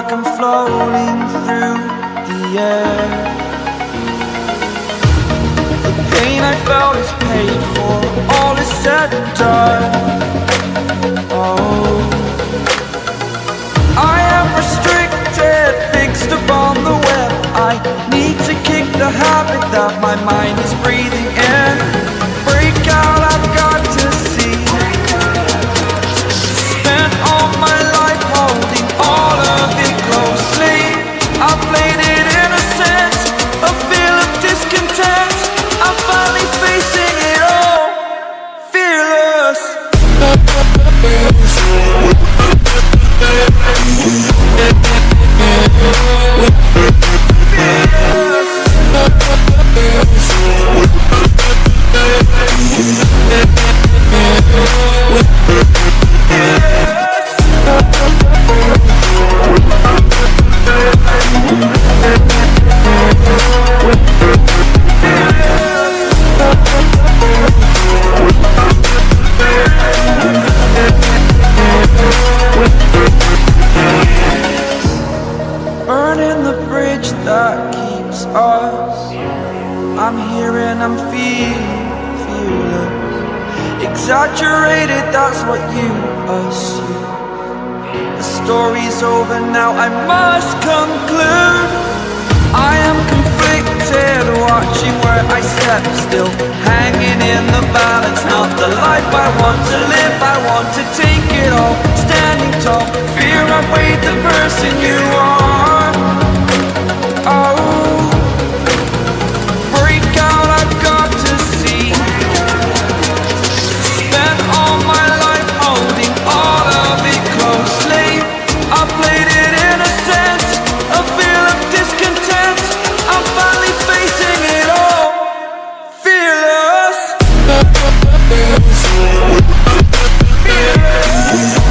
like I'm floating through the air. The pain I felt is paid for, all is said and done. Oh, I am restricted, fixed upon the web. I need to kick the habit that my mind is breathing in. Break out, I've got to see. Spent all my life holding all of it closely. I played it innocent, a feel of discontent. I'm finally facing it all, fearless. Burning the bridge that keeps us. I'm here and I'm feeling fearless. Exaggerated, that's what you assume. The story's over now, I must conclude. I am conflicted, watching where I step still, hanging in the balance. Not the life I want to live, I want to take it all. Standing tall, fear outweighed the person you are. Oh, break out, I've got to see. Spent all my life holding all of it closely. I played it innocent, a feel of discontent. I'm finally facing it all, fearless. Fearless.